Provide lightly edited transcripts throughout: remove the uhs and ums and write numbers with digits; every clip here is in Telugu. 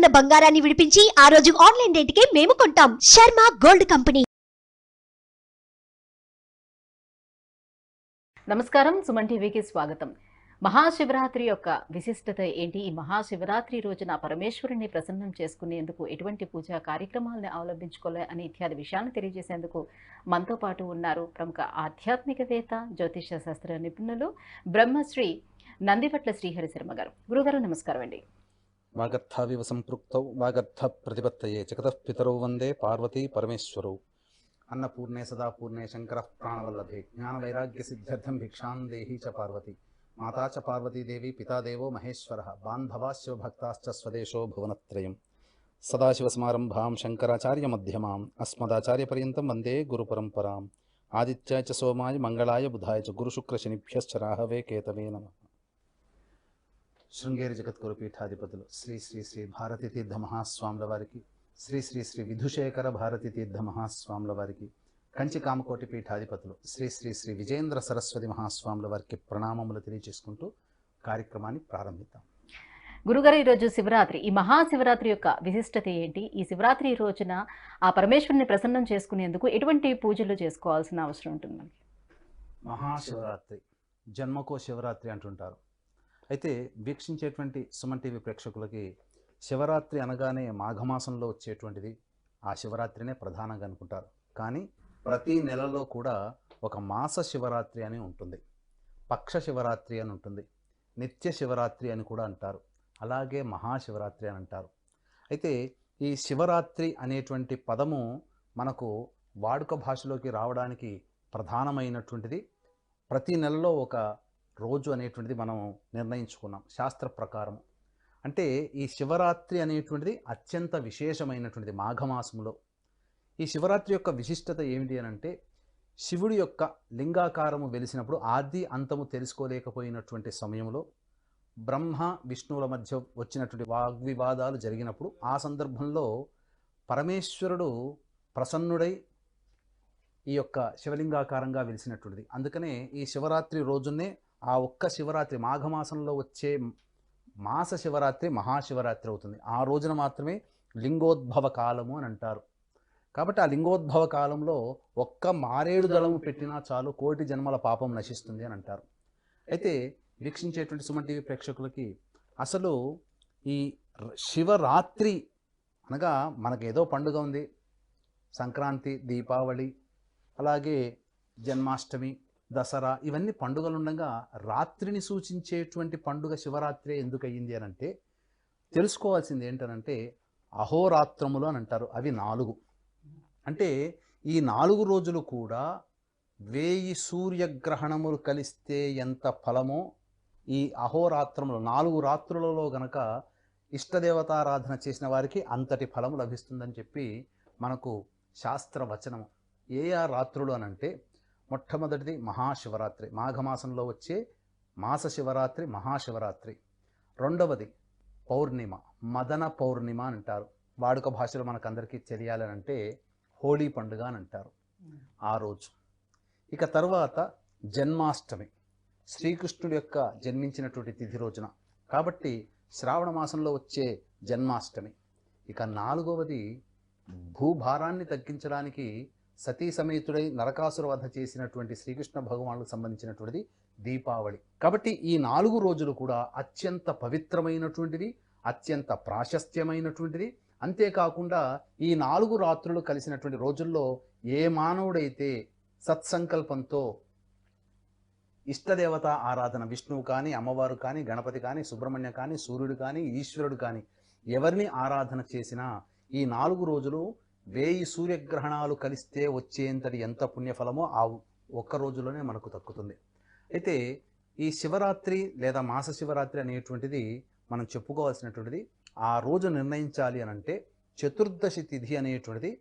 ఉన్న బంగారాన్ని విడిపించి ఆ రోజు ఆన్లైన్ రేటుకే మేము కొంటాం. Sharma gold company. నమస్కారం, సుమన్ టీవీకి స్వాగతం. మహాశివరాత్రి యొక్క విశిష్టత ఏంటి? ఈ మహాశివరాత్రి రోజున పరమేశ్వరుని ప్రసన్నం చేసుకునేందుకు ఎటువంటి పూజా కార్యక్రమాలను అవలంబించుకోవాలి అని ఇత్యాది విషయాలను తెలియజేసేందుకు మనతో పాటు ఉన్నారు ప్రముఖ ఆధ్యాత్మికవేత్త, జ్యోతిష శాస్త్ర నిపుణులు బ్రహ్మశ్రీ నందివట్ల శ్రీహరి శర్మ గారు. గురుగారు నమస్కారం అండి. వాగర్థావివ సంపృక్తౌ వాగర్థ ప్రతిపత్తయే జగతః పితరౌ వందే పార్వతీ పరమేశ్వరౌ. అన్నపూర్ణే సదాపూర్ణే శంకరః ప్రాణవల్లభే జ్ఞానవైరాగ్య సిద్ధ్యర్థం భిక్షాం దేహి చ పార్వతి. మాతా చ పార్వతీదేవి పితా దేవో మహేశ్వరః బాంధవా శివభక్తాశ్చ స్వదేశో భువనత్రయం. సదాశివసమారంభాం శంకరాచార్య మధ్యమాం అస్మదాచార్యపర్యంతం వందే గురుపరంపరాం. ఆదిత్యాయ చ సోమాయ మంగళాయ బుధాయ చ గురుశుక్రశనిభ్యశ్చ రాహవే కేతవే నమః. శృంగేరి జగద్గురు పీఠాధిపతులు శ్రీ శ్రీ శ్రీ భారతీ తీర్థ మహాస్వాముల వారికి, శ్రీ శ్రీ శ్రీ విధుశేఖర భారతీ తీర్థ మహాస్వాముల వారికి, కంచి కామకోటి పీఠాధిపతులు శ్రీ శ్రీ శ్రీ విజేంద్ర సరస్వతి మహాస్వాముల వారికి ప్రణామములు తెలియజేసుకుంటూ కార్యక్రమాన్ని ప్రారంభిద్దాం. గురుగారు, ఈరోజు శివరాత్రి, ఈ మహాశివరాత్రి యొక్క విశిష్టత ఏంటి? ఈ శివరాత్రి రోజున ఆ పరమేశ్వరుని ప్రసన్నం చేసుకునేందుకు ఎటువంటి పూజలు చేసుకోవాల్సిన అవసరం ఉంటుంది? మహాశివరాత్రి, జన్మకో శివరాత్రి అంటుంటారు. అయితే వీక్షించేటువంటి సుమన్ టీవీ ప్రేక్షకులకి శివరాత్రి అనగానే మాఘమాసంలో వచ్చేటువంటిది, ఆ శివరాత్రినే ప్రధానంగా అనుకుంటారు. కానీ ప్రతి నెలలో కూడా ఒక మాస శివరాత్రి అని ఉంటుంది, పక్ష శివరాత్రి అని ఉంటుంది, నిత్య శివరాత్రి అని కూడా అంటారు, అలాగే మహాశివరాత్రి అని అంటారు. అయితే ఈ శివరాత్రి అనేటువంటి పదము మనకు వాడుక భాషలోకి రావడానికి ప్రధానమైనటువంటిది ప్రతి నెలలో ఒక రోజు అనేటువంటిది మనం నిర్ణయించుకున్నాం శాస్త్ర ప్రకారం. అంటే ఈ శివరాత్రి అనేటువంటిది అత్యంత విశేషమైనటువంటిది మాఘమాసంలో. ఈ శివరాత్రి యొక్క విశిష్టత ఏమిటి అని అంటే, శివుడి యొక్క లింగాకారము వెలిసినప్పుడు ఆది అంతము తెలుసుకోలేకపోయినటువంటి సమయంలో బ్రహ్మ విష్ణువుల మధ్య వచ్చినటువంటి వాగ్వివాదాలు జరిగినప్పుడు ఆ సందర్భంలో పరమేశ్వరుడు ప్రసన్నుడై ఈ యొక్క శివలింగాకారంగా వెలిసినటువంటిది. అందుకనే ఈ శివరాత్రి రోజునే ఆ ఒక్క శివరాత్రి మాఘమాసంలో వచ్చే మాస శివరాత్రి మహాశివరాత్రి అవుతుంది. ఆ రోజున మాత్రమే లింగోద్భవ కాలము అని అంటారు. కాబట్టి ఆ లింగోద్భవ కాలంలో ఒక్క మారేడు దళము పెట్టినా చాలు కోటి జన్మల పాపం నశిస్తుంది అని అంటారు. అయితే వీక్షించేటువంటి సుమన్ టీవీ ప్రేక్షకులకి అసలు ఈ శివరాత్రి అనగా మనకేదో పండుగ ఉంది, సంక్రాంతి, దీపావళి, అలాగే జన్మాష్టమి, దసరా, ఇవన్నీ పండుగలు ఉండగా రాత్రిని సూచించేటువంటి పండుగ శివరాత్రి ఎందుకు అయ్యింది అని అంటే, తెలుసుకోవాల్సింది ఏంటనంటే అహోరాత్రములు అని అంటారు. అవి 4. అంటే ఈ 4 రోజులు కూడా 1000 సూర్యగ్రహణములు కలిస్తే ఎంత ఫలమో ఈ అహోరాత్రములు 4 రాత్రులలో గనక ఇష్టదేవతారాధన చేసిన వారికి అంతటి ఫలము లభిస్తుందని చెప్పి మనకు శాస్త్రవచనము. ఏ రాత్రులు అనంటే, మొట్టమొదటిది మహాశివరాత్రి, మాఘమాసంలో వచ్చే మాస శివరాత్రి మహాశివరాత్రి. రెండవది పౌర్ణిమ, మదన పౌర్ణిమ అని అంటారు. వాడుక భాషలో మనకందరికీ తెలియాలనంటే హోళీ పండుగ అని అంటారు ఆ రోజు. ఇక తర్వాత జన్మాష్టమి, శ్రీకృష్ణుడి యొక్క జన్మించినటువంటి తిథి రోజున, కాబట్టి శ్రావణ మాసంలో వచ్చే జన్మాష్టమి. ఇక 4వది భూభారాన్ని తగ్గించడానికి సతీ సమేతుడై నరకాసుర వధ చేసినటువంటి శ్రీకృష్ణ భగవానులకు సంబంధించినటువంటిది దీపావళి. కాబట్టి ఈ 4 రోజులు కూడా అత్యంత పవిత్రమైనటువంటిది, అత్యంత ప్రాశస్త్యమైనటువంటిది. అంతేకాకుండా ఈ 4 రాత్రులు కలిసినటువంటి రోజుల్లో ఏ మానవుడైతే సత్సంకల్పంతో ఇష్టదేవత ఆరాధన, విష్ణువు కానీ, అమ్మవారు కానీ, గణపతి కానీ, సుబ్రహ్మణ్య కానీ, సూర్యుడు కానీ, ఈశ్వరుడు కానీ ఎవరిని ఆరాధన చేసినా ఈ 4 రోజులు 1000 సూర్యగ్రహణాలు కలిస్తే వచ్చేంతటి ఎంత పుణ్యఫలమో ఆ ఒక్క రోజులోనే మనకు దక్కుతుంది. అయితే ఈ శివరాత్రి లేదా మాస శివరాత్రి అనేటువంటిది మనం చెప్పుకోవాల్సినటువంటిది, ఆ రోజు నిర్ణయించాలి అని అంటే చతుర్దశి తిథి అనేటువంటిది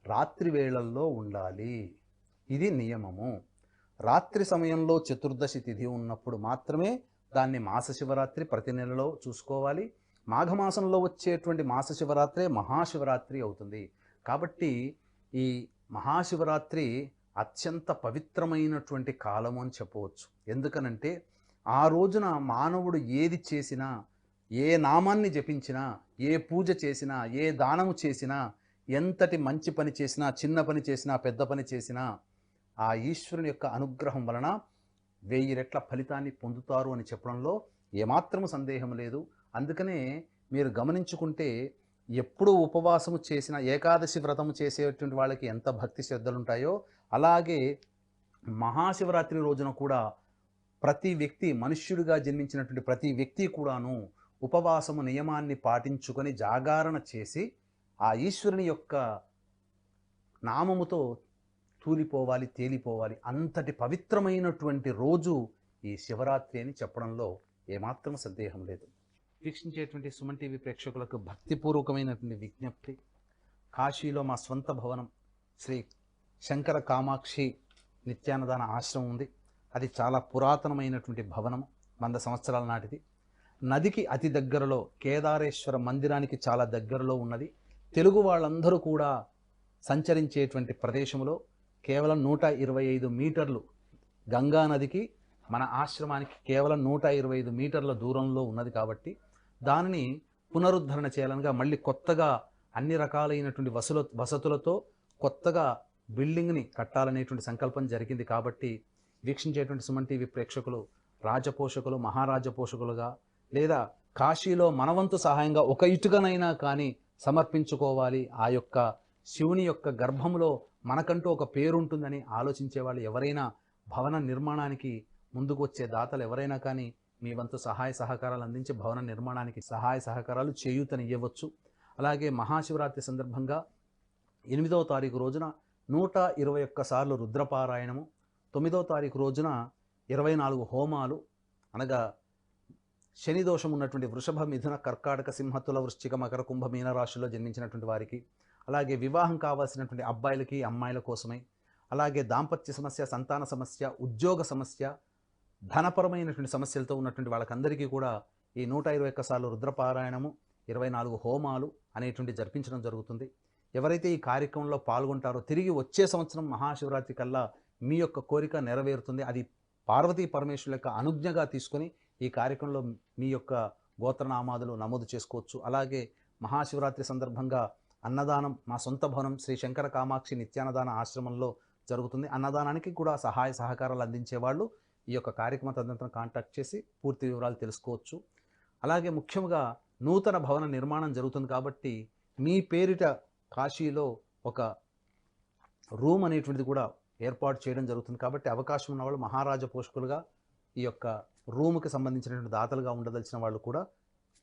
రాత్రి వేళల్లో ఉండాలి. ఇది నియమము. రాత్రి సమయంలో చతుర్దశి తిథి ఉన్నప్పుడు మాత్రమే దాన్ని మాస శివరాత్రి ప్రతి నెలలో చూసుకోవాలి. మాఘమాసంలో వచ్చేటువంటి మాస శివరాత్రి మహాశివరాత్రి అవుతుంది. కాబట్టి ఈ మహాశివరాత్రి అత్యంత పవిత్రమైనటువంటి కాలము అని చెప్పవచ్చు. ఎందుకనంటే ఆ రోజున మానవుడు ఏది చేసినా, ఏ నామాన్ని జపించినా, ఏ పూజ చేసినా, ఏ దానము చేసినా, ఎంతటి మంచి పని చేసినా, చిన్న పని చేసినా, పెద్ద పని చేసినా ఆ ఈశ్వరుని యొక్క అనుగ్రహం వలన 1000 రెట్ల ఫలితాన్ని పొందుతారు అని చెప్పడంలో ఏమాత్రము సందేహం లేదు. అందుకనే మీరు గమనించుకుంటే ఎప్పుడు ఉపవాసము చేసిన, ఏకాదశి వ్రతము చేసేటువంటి వాళ్ళకి ఎంత భక్తి శ్రద్ధలుంటాయో అలాగే మహాశివరాత్రి రోజున కూడా ప్రతి వ్యక్తి, మనుష్యుడిగా జన్మించినటువంటి ప్రతి వ్యక్తి కూడాను ఉపవాసము నియమాన్ని పాటించుకొని జాగారణ చేసి ఆ ఈశ్వరుని యొక్క నామముతో తూలిపోవాలి, తేలిపోవాలి. అంతటి పవిత్రమైనటువంటి రోజు ఈ శివరాత్రి అని చెప్పడంలో ఏమాత్రం సందేహం లేదు. వీక్షించేటువంటి సుమన్ టీవీ ప్రేక్షకులకు భక్తిపూర్వకమైనటువంటి విజ్ఞప్తి. కాశీలో మా స్వంత భవనం శ్రీ శంకర కామాక్షి నిత్యాన్నదాన ఆశ్రమం ఉంది. అది చాలా పురాతనమైనటువంటి భవనం, 100 సంవత్సరాల నాటిది. నదికి అతి దగ్గరలో, కేదారేశ్వర మందిరానికి చాలా దగ్గరలో ఉన్నది. తెలుగు వాళ్ళందరూ కూడా సంచరించేటువంటి ప్రదేశంలో కేవలం 125 మీటర్లు గంగా నదికి మన ఆశ్రమానికి కేవలం 125 మీటర్ల దూరంలో ఉన్నది. కాబట్టి దానిని పునరుద్ధరణ చేయాలనగా మళ్ళీ కొత్తగా అన్ని రకాలైనటువంటి వసతులతో కొత్తగా బిల్డింగ్ని కట్టాలనేటువంటి సంకల్పం జరిగింది. కాబట్టి వీక్షించేటువంటి సుమన్ టీవీ ప్రేక్షకులు రాజపోషకులు, మహారాజపోషకులుగా లేదా కాశీలో మనవంతు సహాయంగా ఒక ఇటుకనైనా కానీ సమర్పించుకోవాలి. ఆ యొక్క శివుని యొక్క గర్భంలో మనకంటూ ఒక పేరు ఉంటుందని ఆలోచించే వాళ్ళు ఎవరైనా, భవన నిర్మాణానికి ముందుకు వచ్చే దాతలు ఎవరైనా కానీ మీ వంతు సహాయ సహకారాలు అందించి భవన నిర్మాణానికి సహాయ సహకారాలు చేయూతని ఇవ్వవచ్చు. అలాగే మహాశివరాత్రి సందర్భంగా 8వ తారీఖు రోజున 121 సార్లు రుద్రపారాయణము, 9వ తారీఖు రోజున 24 హోమాలు, అనగా శని దోషం ఉన్నటువంటి వృషభ, మిథున, కర్కాటక, సింహతుల, వృశ్చిక, మకర, కుంభ, మీన రాశుల్లో జన్మించినటువంటి వారికి, అలాగే వివాహం కావాల్సినటువంటి అబ్బాయిలకి అమ్మాయిల కోసమై, అలాగే దాంపత్య సమస్య, సంతాన సమస్య, ఉద్యోగ సమస్య, ధనపరమైనటువంటి సమస్యలతో ఉన్నటువంటి వాళ్ళకందరికీ కూడా ఈ 121 సార్లు రుద్రపారాయణము, 24 హోమాలు అనేటువంటి జరిపించడం జరుగుతుంది. ఎవరైతే ఈ కార్యక్రమంలో పాల్గొంటారో తిరిగి వచ్చే సంవత్సరం మహాశివరాత్రి కల్లా మీ యొక్క కోరిక నెరవేరుతుంది. అది పార్వతీ పరమేశ్వరుల యొక్క అనుజ్ఞగా తీసుకొని ఈ కార్యక్రమంలో మీ యొక్క గోత్రనామాదులు నమోదు చేసుకోవచ్చు. అలాగే మహాశివరాత్రి సందర్భంగా అన్నదానం మా సొంత భవనం శ్రీ శంకర కామాక్షి నిత్యాన్నదాన ఆశ్రమంలో జరుగుతుంది. అన్నదానానికి కూడా సహాయ సహకారాలు అందించేవాళ్ళు ఈ యొక్క కార్యక్రమ తదనంతరం కాంటాక్ట్ చేసి పూర్తి వివరాలు తెలుసుకోవచ్చు. అలాగే ముఖ్యంగా నూతన భవన నిర్మాణం జరుగుతుంది కాబట్టి మీ పేరిట కాశీలో ఒక రూమ్ అనేటువంటిది కూడా ఏర్పాటు చేయడం జరుగుతుంది. కాబట్టి అవకాశం ఉన్న వాళ్ళు మహారాజ పోషకులుగా ఈ యొక్క రూమ్కి సంబంధించినటువంటి దాతలుగా ఉండదలిచిన వాళ్ళు కూడా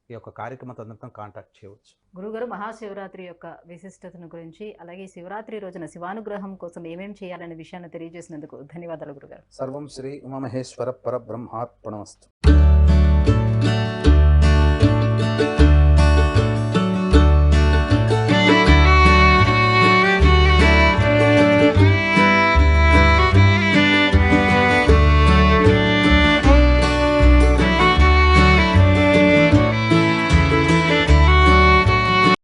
ఈ యొక్క కార్యక్రమ తదనంతరం కాంటాక్ట్ చేయవచ్చు. గురుగారు, మహాశివరాత్రి యొక్క విశిష్టతను గురించి, అలాగే శివరాత్రి రోజున శివానుగ్రహం కోసం ఏమేం చేయాలనే విషయాన్ని తెలియజేసినందుకు ధన్యవాదాలు గురుగారు. సర్వం శ్రీ ఉమామహేశ్వర పరబ్రహ్మార్పణమస్తు.